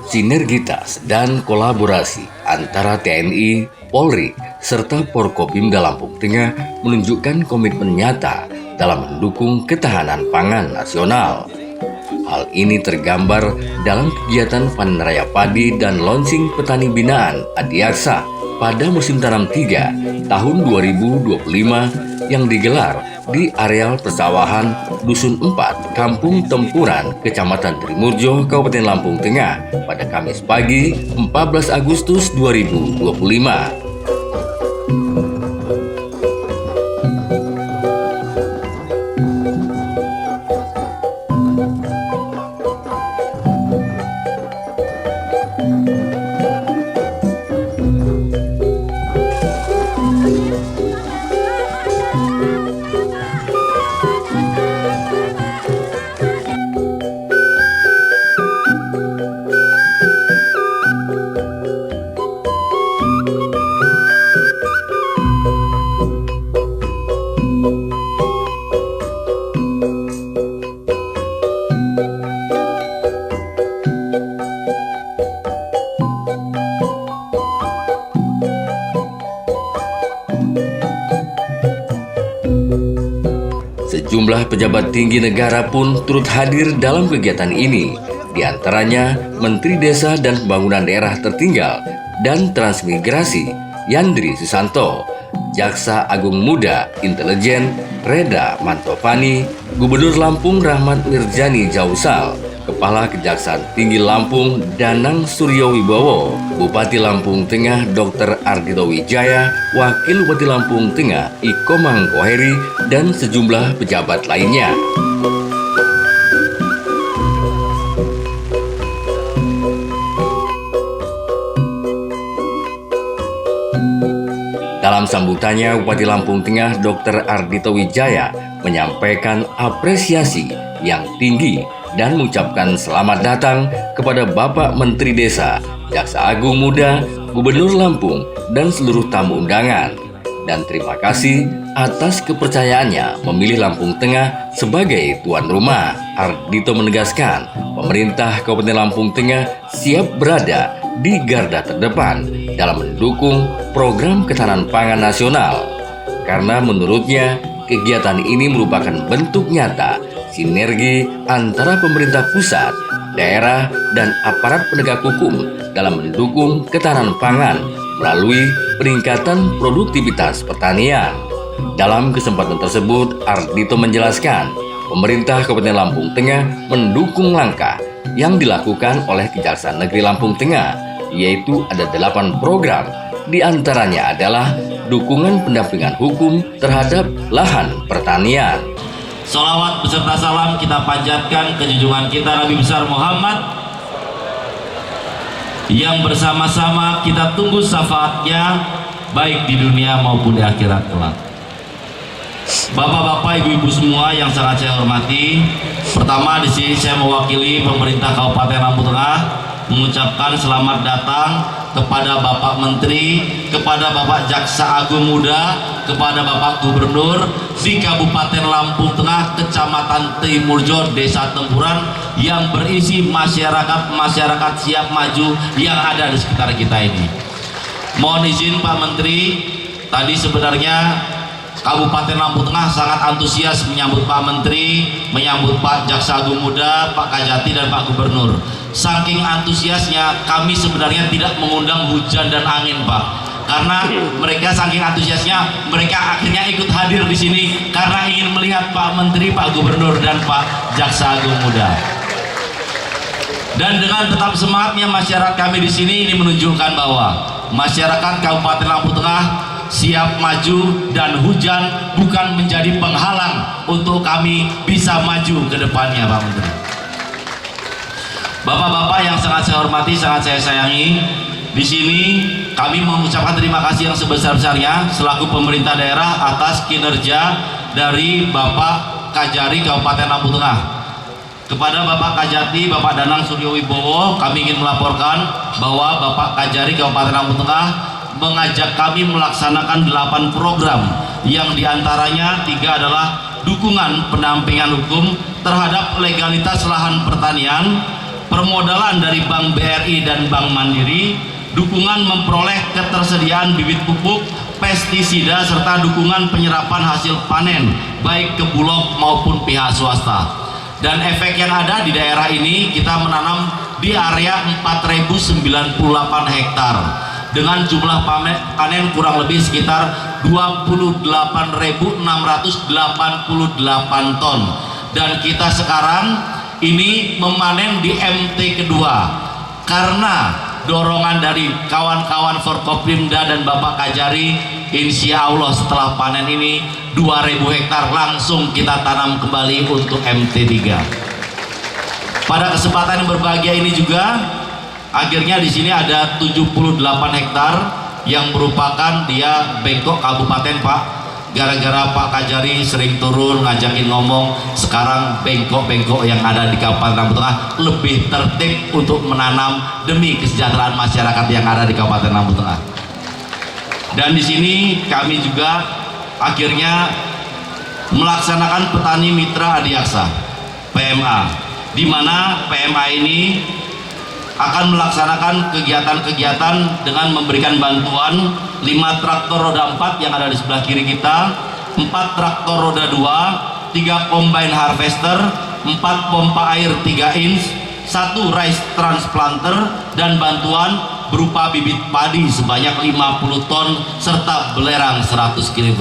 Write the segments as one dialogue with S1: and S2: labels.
S1: Sinergitas dan kolaborasi antara TNI, Polri, serta Forkopimda Lampung Tengah menunjukkan komitmen nyata dalam mendukung ketahanan pangan nasional. Hal ini tergambar dalam kegiatan panen raya padi dan launching petani binaan Adiaksa pada musim tanam 3 tahun 2025 yang digelar di areal persawahan Dusun 4, Kampung Tempuran, Kecamatan Trimurjo, Kabupaten Lampung Tengah pada Kamis pagi 14 Agustus 2025. Sejumlah pejabat tinggi negara pun turut hadir dalam kegiatan ini, di antaranya Menteri Desa dan Pembangunan Daerah Tertinggal dan Transmigrasi Yandri Susanto, Jaksa Agung Muda Intelijen Reda Mantovani, Gubernur Lampung Rahmat Mirjani Jausal, Kepala Kejaksaan Tinggi Lampung Danang Suryo Wibowo, Bupati Lampung Tengah Dr. Ardito Wijaya, Wakil Bupati Lampung Tengah Iko Mangkoheri, dan sejumlah pejabat lainnya. Dalam sambutannya, Bupati Lampung Tengah Dr. Ardito Wijaya menyampaikan apresiasi yang tinggi dan mengucapkan selamat datang kepada Bapak Menteri Desa, Jaksa Agung Muda, Gubernur Lampung, dan seluruh tamu undangan. Dan terima kasih atas kepercayaannya memilih Lampung Tengah sebagai tuan rumah. Ardito menegaskan, pemerintah Kabupaten Lampung Tengah siap berada di garda terdepan dalam mendukung program ketahanan pangan nasional. Karena menurutnya, kegiatan ini merupakan bentuk nyata sinergi antara pemerintah pusat, daerah, dan aparat penegak hukum dalam mendukung ketahanan pangan melalui peningkatan produktivitas pertanian. Dalam kesempatan tersebut, Ardito menjelaskan, pemerintah Kabupaten Lampung Tengah mendukung langkah yang dilakukan oleh Kejaksaan Negeri Lampung Tengah, yaitu ada 8 program, di antaranya adalah dukungan pendampingan hukum terhadap lahan pertanian.
S2: Salawat beserta salam kita panjatkan ke junjungan kita Nabi besar Muhammad, yang bersama-sama kita tunggu syafaatnya baik di dunia maupun di akhirat kelak. Bapak-bapak, ibu-ibu semua yang sangat saya hormati, pertama di sini saya mewakili pemerintah Kabupaten Lampung Tengah mengucapkan selamat datang kepada Bapak Menteri, kepada Bapak Jaksa Agung Muda, kepada Bapak Gubernur di Kabupaten Lampung Tengah, Kecamatan Trimurjo, Desa Tempuran, yang berisi masyarakat siap maju yang ada di sekitar kita ini. Mohon izin Pak Menteri, tadi sebenarnya Kabupaten Lampung Tengah sangat antusias menyambut Pak Menteri, menyambut Pak Jaksa Agung Muda, Pak Kajati, dan Pak Gubernur. Saking antusiasnya, kami sebenarnya tidak mengundang hujan dan angin, Pak. Karena mereka saking antusiasnya, mereka akhirnya ikut hadir di sini karena ingin melihat Pak Menteri, Pak Gubernur, dan Pak Jaksa Agung Muda. Dan dengan tetap semangatnya masyarakat kami di sini, ini menunjukkan bahwa masyarakat Kabupaten Lampung Tengah siap maju, dan hujan bukan menjadi penghalang untuk kami bisa maju ke depannya, Pak Menteri. Bapak-bapak yang sangat saya hormati, sangat saya sayangi, di sini kami mengucapkan terima kasih yang sebesar-besarnya selaku pemerintah daerah atas kinerja dari Bapak Kajari Kabupaten Lampung Tengah. Kepada Bapak Kajati, Bapak Danang Suryo Wibowo, kami ingin melaporkan bahwa Bapak Kajari Kabupaten Lampung Tengah mengajak kami melaksanakan 8 program, yang diantaranya 3 adalah dukungan pendampingan hukum terhadap legalitas lahan pertanian, permodalan dari Bank BRI dan Bank Mandiri, dukungan memperoleh ketersediaan bibit pupuk, pestisida, serta dukungan penyerapan hasil panen baik ke Bulog maupun pihak swasta. Dan efek yang ada di daerah ini, kita menanam di area 4.098 hektar dengan jumlah panen kurang lebih sekitar 28.688 ton. Dan kita sekarang ini memanen di MT kedua karena dorongan dari kawan-kawan Forkopimda dan Bapak Kajari. Insya Allah setelah panen ini 2.000 hektar langsung kita tanam kembali untuk MT3. Pada kesempatan yang berbahagia ini juga akhirnya di sini ada 78 hektar yang merupakan dia bengkok kabupaten, Pak. Gara-gara Pak Kajari sering turun ngajakin ngomong, sekarang bengkok-bengkok yang ada di Kabupaten Lampung Tengah lebih tertib untuk menanam demi kesejahteraan masyarakat yang ada di Kabupaten Lampung Tengah. Dan di sini kami juga akhirnya melaksanakan petani mitra adiaksa PMA, di mana PMA ini akan melaksanakan kegiatan-kegiatan dengan memberikan bantuan 5 traktor roda 4 yang ada di sebelah kiri kita, 4 traktor roda 2, 3 combine harvester, 4 pompa air 3 inch, 1 rice transplanter, dan bantuan berupa bibit padi sebanyak 50 ton serta belerang 100 kg.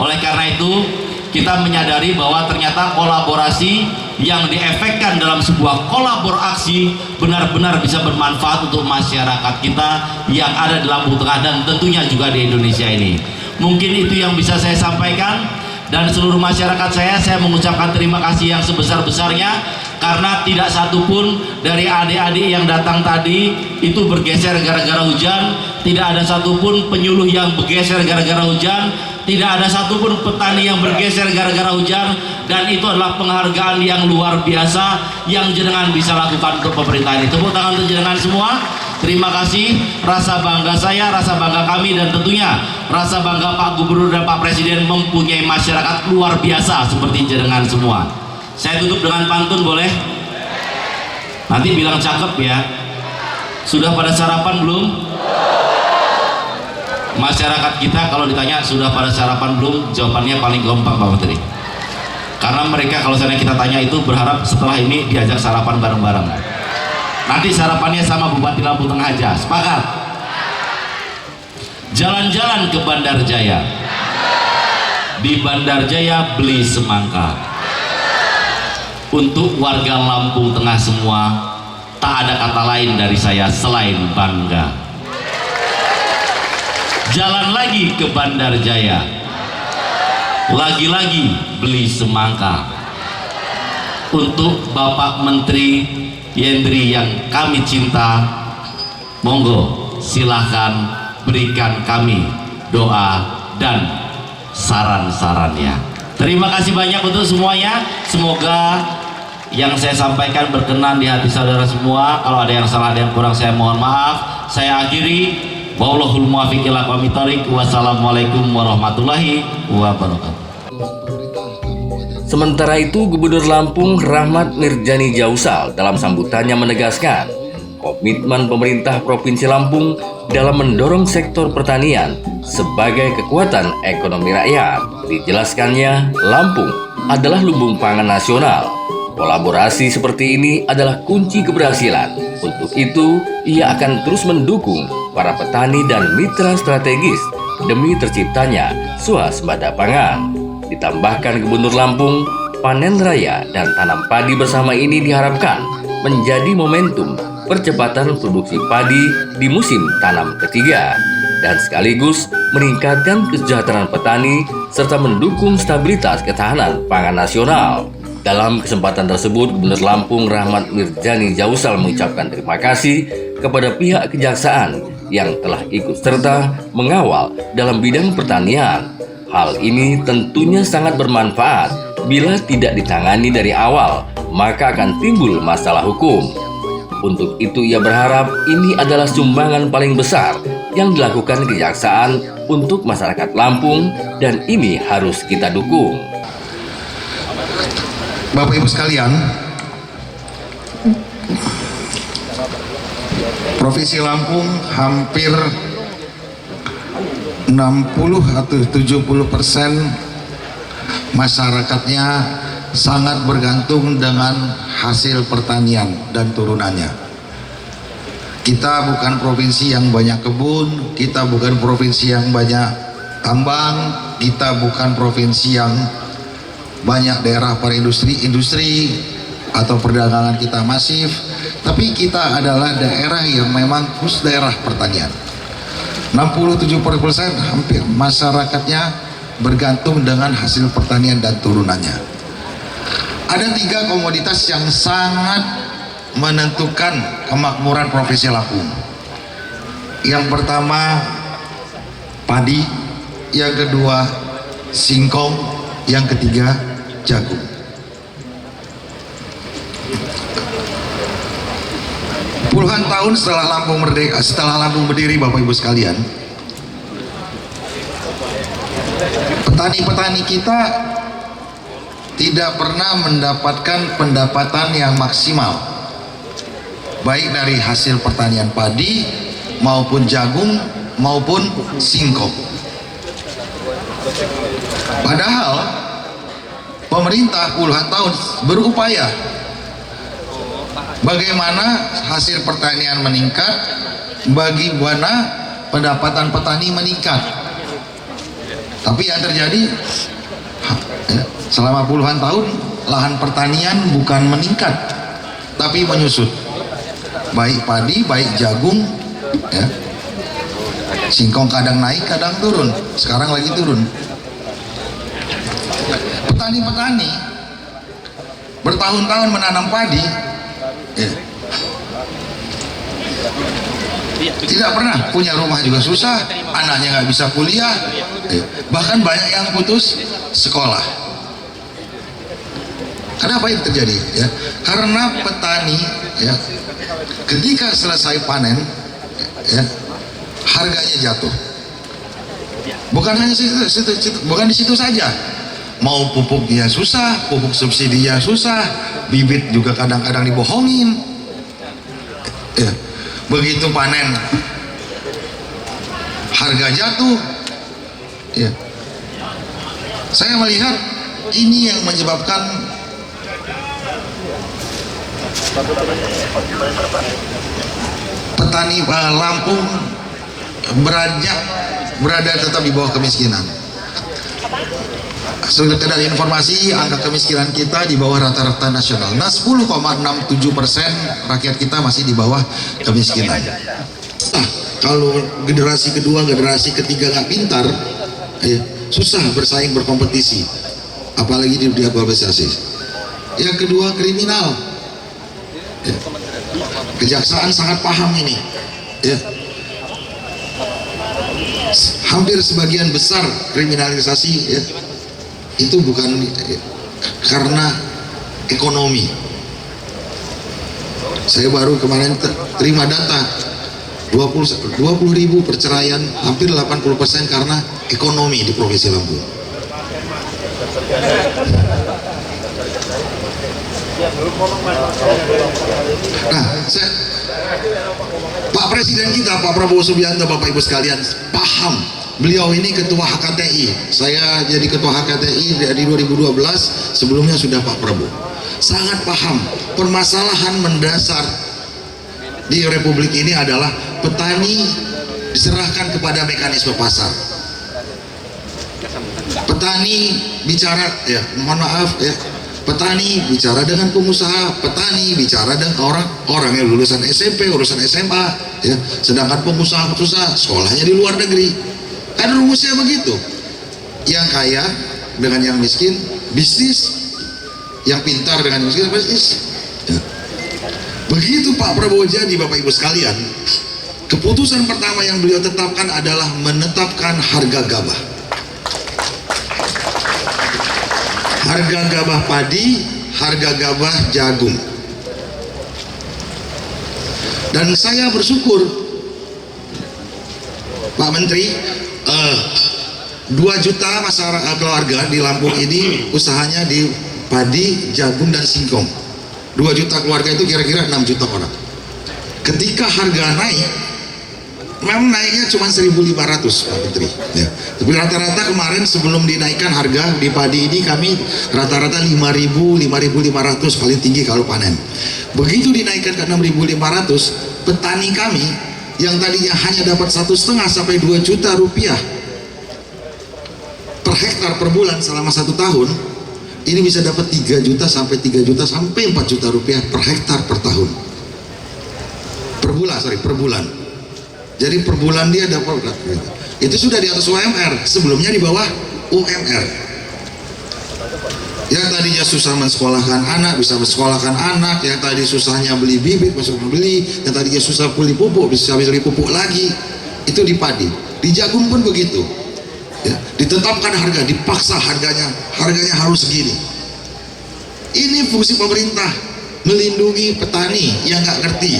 S2: Oleh karena itu, kita menyadari bahwa ternyata kolaborasi yang diefekkan dalam sebuah kolaborasi benar-benar bisa bermanfaat untuk masyarakat kita yang ada di Lampung Tengah dan tentunya juga di Indonesia ini. Mungkin itu yang bisa saya sampaikan, dan seluruh masyarakat saya mengucapkan terima kasih yang sebesar-besarnya karena tidak satupun dari adik-adik yang datang tadi itu bergeser gara-gara hujan, tidak ada satupun penyuluh yang bergeser gara-gara hujan, tidak ada satupun petani yang bergeser gara-gara hujan, dan itu adalah penghargaan yang luar biasa yang jenengan bisa lakukan untuk pemerintah ini. Tepuk tangan untuk jenengan semua. Terima kasih. Rasa bangga saya, rasa bangga kami, dan tentunya rasa bangga Pak Gubernur dan Pak Presiden mempunyai masyarakat luar biasa seperti jenengan semua. Saya tutup dengan pantun, boleh? Nanti bilang cakep ya. Sudah pada sarapan belum? Masyarakat kita kalau ditanya sudah pada sarapan belum, jawabannya paling gampang Pak Menteri. Karena mereka kalau misalnya kita tanya itu berharap setelah ini diajak sarapan bareng-bareng. Nanti sarapannya sama Bupati Lampung Tengah aja, sepakat? Jalan-jalan ke Bandar Jaya. Di Bandar Jaya beli semangka. Untuk warga Lampung Tengah semua, tak ada kata lain dari saya selain bangga. Jalan lagi ke Bandar Jaya, lagi-lagi beli semangka. Untuk Bapak Menteri Yendri yang kami cinta, monggo silahkan berikan kami doa dan saran-sarannya. Terima kasih banyak untuk semuanya. Semoga yang saya sampaikan berkenan di hati saudara semua. Kalau ada yang salah, ada yang kurang, saya mohon maaf. Saya akhiri. Wallahul muwaffiq ila aqwamit thoriq. Wassalamualaikum warahmatullahi wabarakatuh.
S1: Sementara itu, Gubernur Lampung Rahmat Mirjani Jausal dalam sambutannya menegaskan komitmen pemerintah Provinsi Lampung dalam mendorong sektor pertanian sebagai kekuatan ekonomi rakyat. Dijelaskannya, Lampung adalah lumbung pangan nasional. Kolaborasi seperti ini adalah kunci keberhasilan. Untuk itu, ia akan terus mendukung para petani dan mitra strategis demi terciptanya swasembada pangan. Ditambahkan Gubernur Lampung, panen raya dan tanam padi bersama ini diharapkan menjadi momentum percepatan produksi padi di musim tanam ketiga dan sekaligus meningkatkan kesejahteraan petani serta mendukung stabilitas ketahanan pangan nasional. Dalam kesempatan tersebut, Gubernur Lampung Rahmat Mirjani Jausal mengucapkan terima kasih kepada pihak kejaksaan yang telah ikut serta mengawal dalam bidang pertanian. Hal ini tentunya sangat bermanfaat. Bila tidak ditangani dari awal, maka akan timbul masalah hukum. Untuk itu ia berharap ini adalah sumbangan paling besar yang dilakukan kejaksaan untuk masyarakat Lampung dan ini harus kita dukung.
S3: Bapak Ibu sekalian, Provinsi Lampung hampir 60 atau 70% masyarakatnya sangat bergantung dengan hasil pertanian dan turunannya. Kita bukan provinsi yang banyak kebun, kita bukan provinsi yang banyak tambang, kita bukan provinsi yang banyak daerah industri atau perdagangan kita masif, tapi kita adalah daerah yang memang khusus daerah pertanian. 67% hampir masyarakatnya bergantung dengan hasil pertanian dan turunannya. Ada 3 komoditas yang sangat menentukan kemakmuran Provinsi Lampung. Yang pertama padi, yang kedua singkong, yang ketiga jagung. Puluhan tahun setelah Lampung merdeka, setelah Lampung berdiri, Bapak Ibu sekalian, petani-petani kita tidak pernah mendapatkan pendapatan yang maksimal, baik dari hasil pertanian padi maupun jagung maupun singkong. Padahal pemerintah puluhan tahun berupaya bagaimana hasil pertanian meningkat, bagaimana pendapatan petani meningkat. Tapi yang terjadi selama puluhan tahun, lahan pertanian bukan meningkat tapi menyusut, baik padi, baik jagung ya. Singkong kadang naik kadang turun, sekarang lagi turun. Petani-petani bertahun-tahun menanam padi ya, tidak pernah punya rumah juga susah, anaknya nggak bisa kuliah ya. Bahkan banyak yang putus sekolah. Kenapa itu terjadi ya? Karena petani ya, ketika selesai panen ya, harganya jatuh. Bukan hanya bukan di situ saja, mau pupuknya susah, pupuk subsidinya susah, bibit juga kadang-kadang dibohongin ya. Begitu panen harga jatuh ya. Saya melihat ini yang menyebabkan petani Lampung berada tetap di bawah kemiskinan. Sekedar informasi, angka kemiskinan kita di bawah rata-rata nasional. Nah, 10,67% rakyat kita masih di bawah kemiskinan. Kalau generasi kedua, generasi ketiga nggak pintar, susah bersaing, berkompetisi, apalagi di dunia globalisasi. Yang kedua kriminal. Kejaksaan sangat paham ini. Hampir sebagian besar kriminalisasi itu bukan karena ekonomi. Saya baru kemarin terima data 20.000 perceraian, hampir 80% karena ekonomi di Provinsi Lampung. Nah, Pak Presiden kita, Pak Prabowo Subianto, Bapak Ibu sekalian, paham. Beliau ini ketua HKTI. Saya jadi ketua HKTI dari 2012, sebelumnya sudah Pak Prabowo. Sangat paham permasalahan mendasar di Republik ini adalah petani diserahkan kepada mekanisme pasar. Petani bicara, mohon maaf petani bicara dengan pengusaha, petani bicara dengan orang yang lulusan SMP, lulusan SMA, sedangkan pengusaha sekolahnya di luar negeri. Kan rumusnya begitu. Yang kaya dengan yang miskin bisnis, yang pintar dengan yang miskin bisnis. Begitu Pak Prabowo jadi, Bapak Ibu sekalian, keputusan pertama yang beliau tetapkan adalah menetapkan harga gabah. Harga gabah padi, harga gabah jagung. Dan saya bersyukur Pak Menteri, 2 juta masyarakat keluarga di Lampung ini usahanya padi, jagung, dan singkong. 2 juta keluarga itu kira-kira 6 juta orang. Ketika harga naik, memang naiknya cuma 1.500 Pak Menteri ya. Tapi rata-rata kemarin sebelum dinaikkan harga di padi ini kami rata-rata 5.000, 5.500 paling tinggi kalau panen. Begitu dinaikkan ke 6.500, petani kami yang tadinya hanya dapat 1,5 sampai 2 juta rupiah per hektar per bulan selama 1 tahun, ini bisa dapat 3 juta sampai 3 juta sampai 4 juta rupiah per hektar per tahun, per bulan. Jadi per bulan dia dapat, itu sudah di atas UMR, sebelumnya di bawah UMR. Yang tadinya susah mensekolahkan anak bisa mensekolahkan anak, yang tadi susahnya beli bibit bisa membeli, yang tadinya susah beli pupuk bisa beli pupuk lagi. Itu di padi. Di jagung pun begitu ya, ditetapkan harga, dipaksa harganya harus segini. Ini fungsi pemerintah, melindungi petani yang nggak ngerti,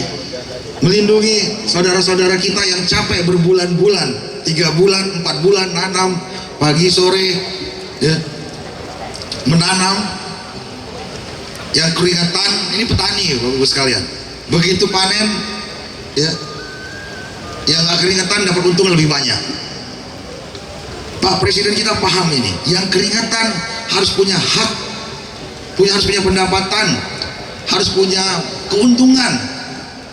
S3: melindungi saudara-saudara kita yang capek berbulan-bulan, 3 bulan, 4 bulan nanam pagi sore ya, menanam yang keringatan. Ini petani Bapak-Ibu sekalian, begitu panen ya, yang nggak keringatan dapat untung lebih banyak. Pak Presiden kita paham ini, yang keringatan harus punya hak, harus punya pendapatan, harus punya keuntungan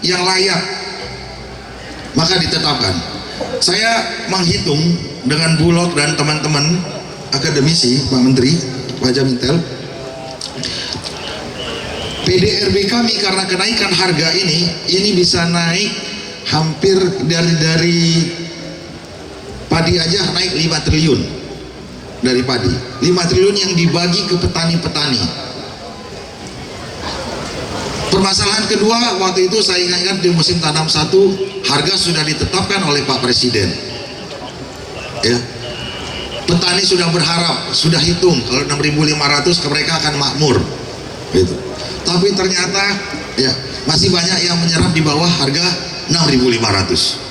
S3: yang layak, maka ditetapkan. Saya menghitung dengan Bulog dan teman-teman akademisi, Pak Menteri, Pak Jamintel, PDRB kami karena kenaikan harga ini bisa naik hampir dari padi aja naik 5 triliun dari padi, 5 triliun yang dibagi ke petani-petani. Permasalahan kedua, waktu itu saya ingat di musim tanam 1 harga sudah ditetapkan oleh Pak Presiden ya. Petani sudah berharap, sudah hitung kalau 6.500 ke mereka akan makmur gitu. Tapi ternyata ya masih banyak yang menyerap di bawah harga 6.500.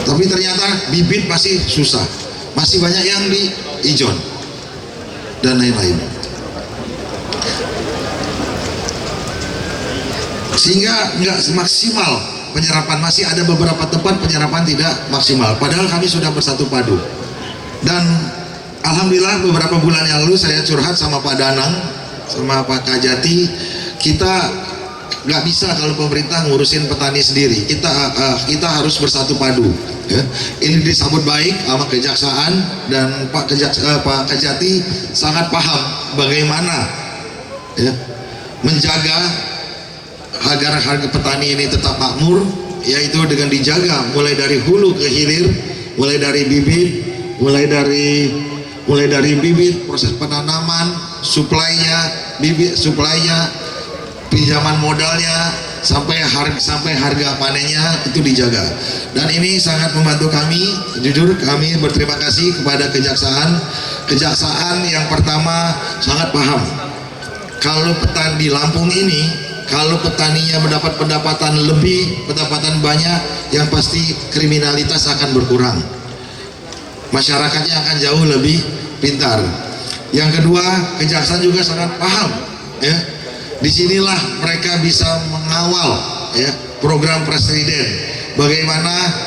S3: Tapi ternyata bibit masih susah, masih banyak yang di ijon dan lain-lain, sehingga nggak maksimal penyerapan. Masih ada beberapa tempat penyerapan tidak maksimal, padahal kami sudah bersatu padu. Dan alhamdulillah beberapa bulan yang lalu saya curhat sama Pak Danang, sama Pak Kajati, kita nggak bisa kalau pemerintah ngurusin petani sendiri, kita harus bersatu padu ya. Ini disambut baik sama kejaksaan, dan Pak Kajati sangat paham bagaimana ya menjaga agar harga petani ini tetap makmur, yaitu dengan dijaga mulai dari hulu ke hilir, mulai dari bibit, proses penanaman, suplainya, pinjaman modalnya, sampai harga panennya itu dijaga. Dan ini sangat membantu kami. Jujur kami berterima kasih kepada kejaksaan yang pertama sangat paham kalau petani di Lampung ini, kalau petaninya mendapat pendapatan lebih, pendapatan banyak, yang pasti kriminalitas akan berkurang, masyarakatnya akan jauh lebih pintar. Yang kedua, kejaksaan juga sangat paham ya, disinilah mereka bisa mengawal ya program Presiden, bagaimana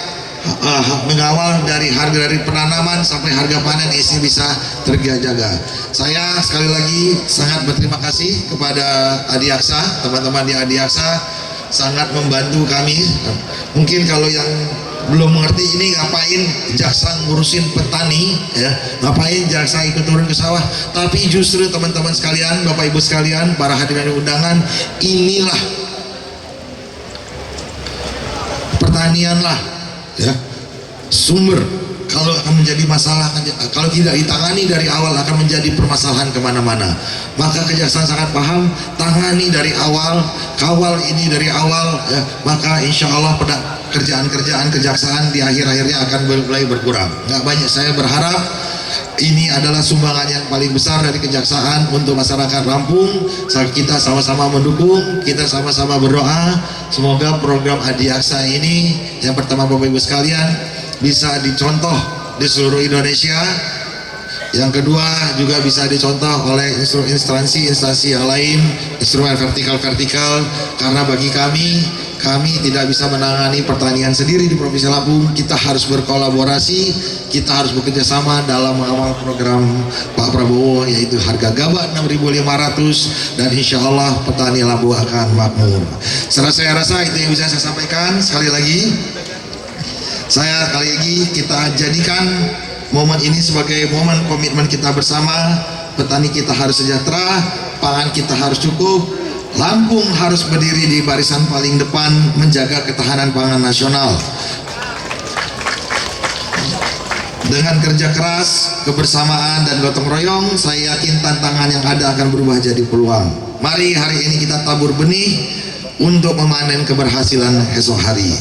S3: mengawal dari harga, dari penanaman sampai harga panen ini bisa terjaga. Saya sekali lagi sangat berterima kasih kepada Adiaksa, teman-teman di Adiaksa sangat membantu kami. Mungkin kalau yang belum mengerti ini, ngapain jaksa ngurusin petani ya, ngapain jaksa ikut turun ke sawah, tapi justru teman-teman sekalian, Bapak Ibu sekalian, para hadirin undangan, inilah pertanian lah ya sumber kalau akan menjadi masalah, kalau tidak ditangani dari awal akan menjadi permasalahan kemana-mana. Maka kejaksaan sangat paham, tangani dari awal, kawal ini dari awal ya, maka insya Allah kerjaan-kerjaan kejaksaan di akhir-akhirnya akan mulai berkurang. Nggak banyak, saya berharap ini adalah sumbangan yang paling besar dari kejaksaan untuk masyarakat Lampung. Kita sama-sama mendukung, kita sama-sama berdoa semoga program Adiaksa ini yang pertama Bapak Ibu sekalian bisa dicontoh di seluruh Indonesia, Yang kedua juga bisa dicontoh oleh instansi yang lain, instrumen vertikal, karena bagi kami tidak bisa menangani pertanian sendiri di Provinsi Lampung. Kita harus berkolaborasi, kita harus bekerja sama dalam mengawal program Pak Prabowo, yaitu harga gabah 6.500, dan insya Allah petani Lampung akan makmur. Saya rasa itu yang bisa saya sampaikan. Sekali lagi kita jadikan momen ini sebagai momen komitmen kita bersama. Petani kita harus sejahtera, pangan kita harus cukup, Lampung harus berdiri di barisan paling depan menjaga ketahanan pangan nasional. Dengan kerja keras, kebersamaan, dan gotong royong, saya yakin tantangan yang ada akan berubah jadi peluang. Mari hari ini kita tabur benih untuk memanen keberhasilan esok hari.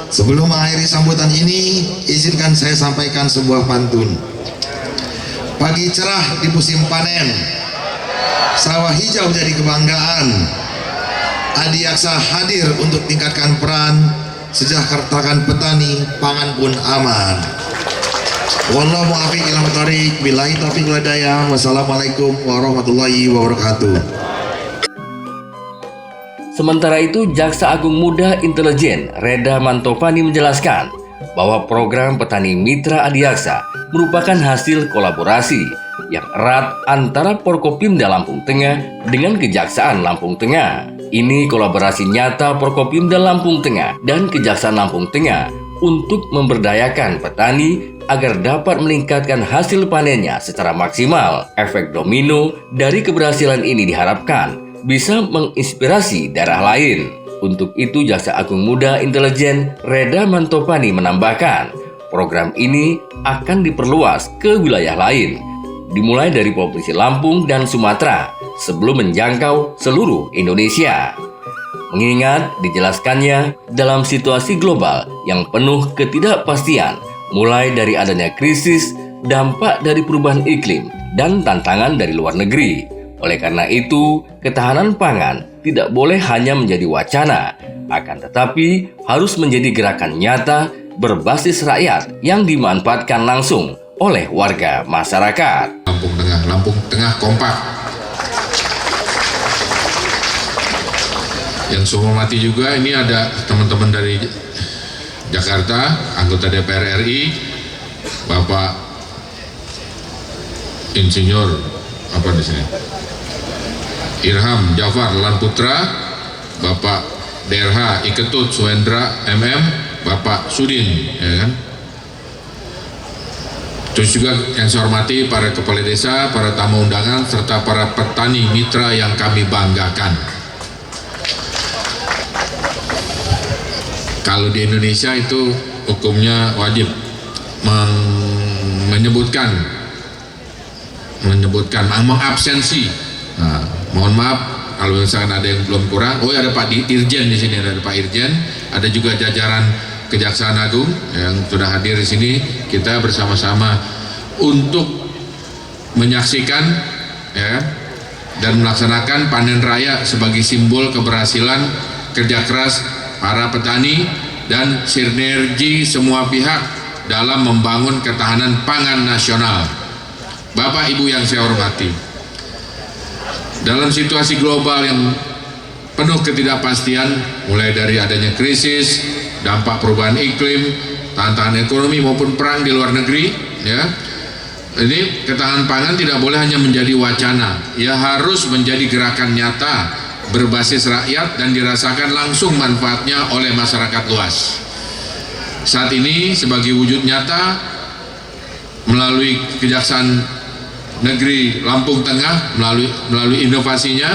S3: Sebelum mengakhiri sambutan ini, izinkan saya sampaikan sebuah pantun. Pagi cerah di musim panen, sawah hijau jadi kebanggaan. Adiaksa hadir untuk tingkatkan peran, sejahterakan petani, pangan pun aman. Wallahu muwaffiq ila thoriq, billahi taufiq wal hidayah. Wassalamualaikum warahmatullahi wabarakatuh.
S1: Sementara itu, Jaksa Agung Muda Intelijen Reda Mantovani menjelaskan bahwa program Petani Mitra Adiaksa merupakan hasil kolaborasi yang erat antara Forkopimda Lampung Tengah dengan Kejaksaan Lampung Tengah. Ini kolaborasi nyata Forkopimda Lampung Tengah dan Kejaksaan Lampung Tengah untuk memberdayakan petani agar dapat meningkatkan hasil panennya secara maksimal. Efek domino dari keberhasilan ini diharapkan bisa menginspirasi daerah lain. Untuk itu, Jaksa Agung Muda Intelijen Reda Mantovani menambahkan, program ini akan diperluas ke wilayah lain, dimulai dari Provinsi Lampung dan Sumatera, sebelum menjangkau seluruh Indonesia. Mengingat dijelaskannya dalam situasi global yang penuh ketidakpastian, mulai dari adanya krisis, dampak dari perubahan iklim, dan tantangan dari luar negeri. Oleh karena itu, ketahanan pangan tidak boleh hanya menjadi wacana, akan tetapi harus menjadi gerakan nyata berbasis rakyat yang dimanfaatkan langsung oleh warga masyarakat.
S4: Lampung Tengah kompak. Yang saya hormati juga, ini ada teman-teman dari Jakarta, anggota DPR RI, Bapak Insinyur apa di sini? Irham Jafar Lanputra, Bapak DRH Iketut Suendra MM, Bapak Sudin, ya kan? Terus juga yang saya hormati para kepala desa, para tamu undangan, serta para petani mitra yang kami banggakan. Kalau di Indonesia itu hukumnya wajib menyebutkan mengabsensi. Nah, mohon maaf kalau misalkan ada yang belum kurang. Oh, ada Pak Irjen di sini, ada Pak Irjen, ada juga jajaran Kejaksaan Agung yang sudah hadir di sini. Kita bersama-sama untuk menyaksikan, ya, dan melaksanakan panen raya sebagai simbol keberhasilan kerja keras para petani dan sinergi semua pihak dalam membangun ketahanan pangan nasional. Bapak Ibu yang saya hormati, dalam situasi global yang penuh ketidakpastian, mulai dari adanya krisis, dampak perubahan iklim, tantangan ekonomi maupun perang di luar negeri, ya, ini ketahanan pangan tidak boleh hanya menjadi wacana, ya harus menjadi gerakan nyata berbasis rakyat dan dirasakan langsung manfaatnya oleh masyarakat luas. Saat ini sebagai wujud nyata melalui Kejaksaan Negeri Lampung Tengah, melalui inovasinya,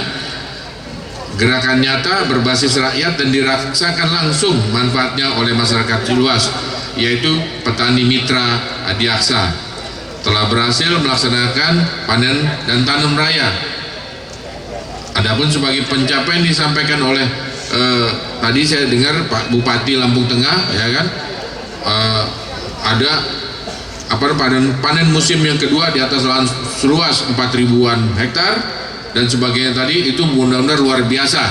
S4: gerakan nyata berbasis rakyat dan dirasakan langsung manfaatnya oleh masyarakat luas, yaitu petani mitra Adiaksa telah berhasil melaksanakan panen dan tanam raya. Adapun sebagai pencapaian disampaikan oleh tadi saya dengar Pak Bupati Lampung Tengah, ya kan, ada panen musim yang kedua di atas lahan seluas 4.000-an hektar dan sebagainya tadi, itu benar-benar luar biasa.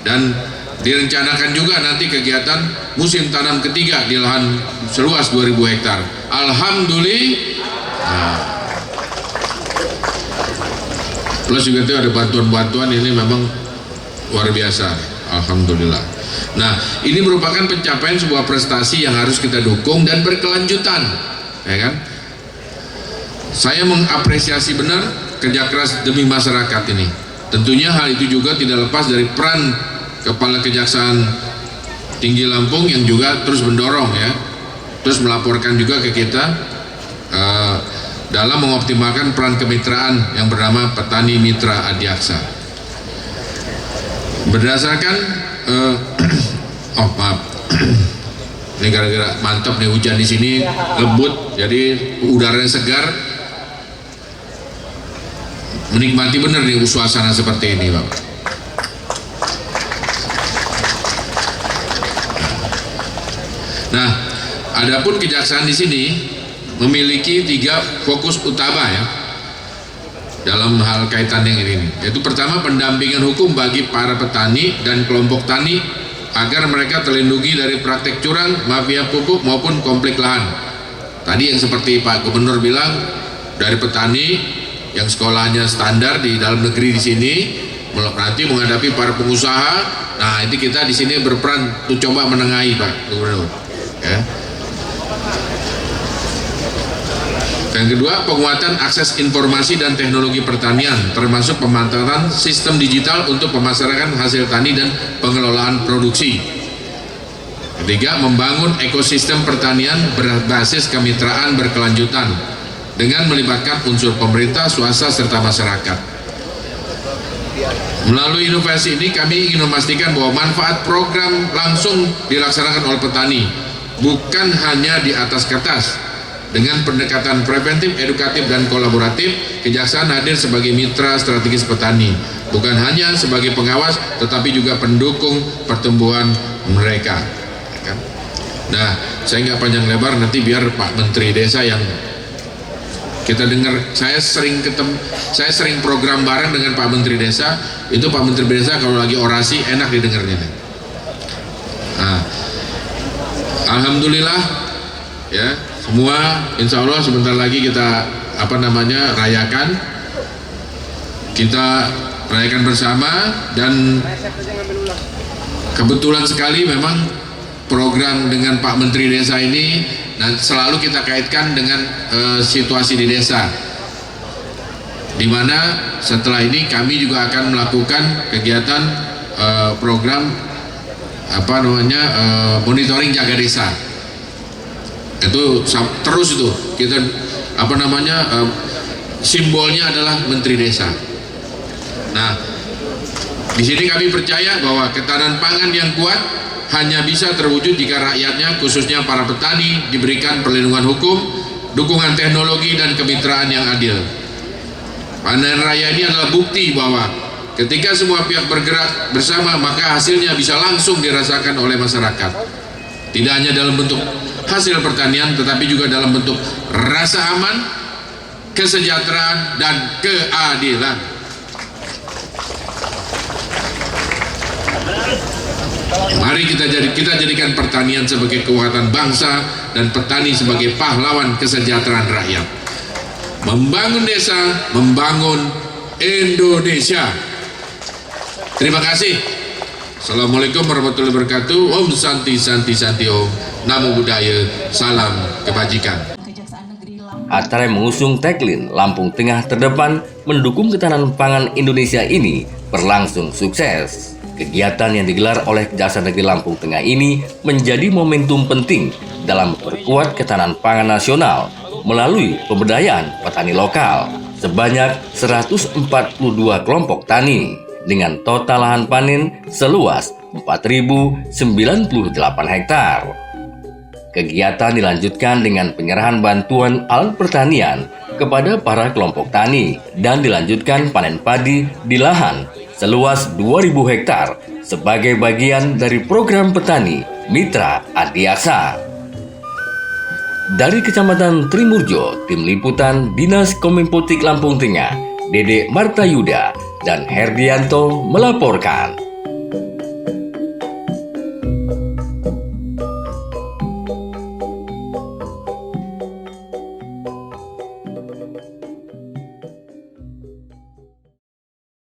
S4: Dan direncanakan juga nanti kegiatan musim tanam ketiga di lahan seluas 2.000 hektar. Alhamdulillah. Nah, Plus juga itu ada bantuan-bantuan, ini memang luar biasa, alhamdulillah. Nah, ini merupakan pencapaian sebuah prestasi yang harus kita dukung dan berkelanjutan, ya kan? Saya mengapresiasi benar kerja keras demi masyarakat ini. Tentunya hal itu juga tidak lepas dari peran Kepala Kejaksaan Tinggi Lampung yang juga terus mendorong, ya, terus melaporkan juga ke kita dalam mengoptimalkan peran kemitraan yang bernama Petani Mitra Adiaksa. Berdasarkan oh maaf, ini gara-gara mantap nih hujan di sini, lembut, jadi udaranya segar, menikmati bener nih suasana seperti ini, Bapak. Nah, adapun kejaksaan di sini memiliki 3 fokus utama, ya, dalam hal kaitan yang ini, yaitu pertama, pendampingan hukum bagi para petani dan kelompok tani agar mereka terlindungi dari praktek curang, mafia pupuk maupun konflik lahan. Tadi yang seperti Pak Gubernur bilang, dari petani yang sekolahnya standar di dalam negeri di sini nanti menghadapi para pengusaha. Nah, itu kita di sini berperan untuk coba menengahi, Pak Gubernur, ya. Yang kedua, penguatan akses informasi dan teknologi pertanian, termasuk pemanfaatan sistem digital untuk pemasaran hasil tani dan pengelolaan produksi. Ketiga, membangun ekosistem pertanian berbasis kemitraan berkelanjutan dengan melibatkan unsur pemerintah, swasta, serta masyarakat. Melalui inovasi ini, kami ingin memastikan bahwa manfaat program langsung dilaksanakan oleh petani, bukan hanya di atas kertas. Dengan pendekatan preventif, edukatif, dan kolaboratif, Kejaksaan hadir sebagai mitra strategis petani, bukan hanya sebagai pengawas, tetapi juga pendukung pertumbuhan mereka. Nah, saya nggak panjang lebar, nanti biar Pak Menteri Desa yang kita dengar. Saya sering program bareng dengan Pak Menteri Desa. Itu Pak Menteri Desa kalau lagi orasi enak didengarnya. Nah, alhamdulillah, ya. Semua insya Allah sebentar lagi kita rayakan, kita rayakan bersama. Dan kebetulan sekali memang program dengan Pak Menteri Desa ini selalu kita kaitkan dengan situasi di desa, dimana setelah ini kami juga akan melakukan kegiatan program monitoring jaga desa. Itu terus itu kita simbolnya adalah Menteri Desa. Nah, di sini kami percaya bahwa ketahanan pangan yang kuat hanya bisa terwujud jika rakyatnya, khususnya para petani, diberikan perlindungan hukum, dukungan teknologi, dan kemitraan yang adil. Panen raya ini adalah bukti bahwa ketika semua pihak bergerak bersama, maka hasilnya bisa langsung dirasakan oleh masyarakat. Tidak hanya dalam bentuk hasil pertanian, tetapi juga dalam bentuk rasa aman, kesejahteraan, dan keadilan. Mari kita jadikan pertanian sebagai kekuatan bangsa dan petani sebagai pahlawan kesejahteraan rakyat. Membangun desa, membangun Indonesia. Terima kasih. Assalamualaikum warahmatullahi wabarakatuh. Om Santi Santi Santi Om. Namo Buddhaya. Salam kebajikan.
S1: Acara yang mengusung tagline Lampung Tengah Terdepan mendukung ketahanan pangan Indonesia ini berlangsung sukses. Kegiatan yang digelar oleh Kejaksaan Negeri Lampung Tengah ini menjadi momentum penting dalam memperkuat ketahanan pangan nasional melalui pemberdayaan petani lokal sebanyak 142 kelompok tani dengan total lahan panen seluas 4.098 hektar. Kegiatan dilanjutkan dengan penyerahan bantuan alat pertanian kepada para kelompok tani dan dilanjutkan panen padi di lahan seluas 2.000 hektar sebagai bagian dari program petani Mitra Adiaksa. Dari Kecamatan Trimurjo, Tim Liputan Dinas Kominfotik Lampung Tengah, Dede Martayuda dan Herdianto melaporkan.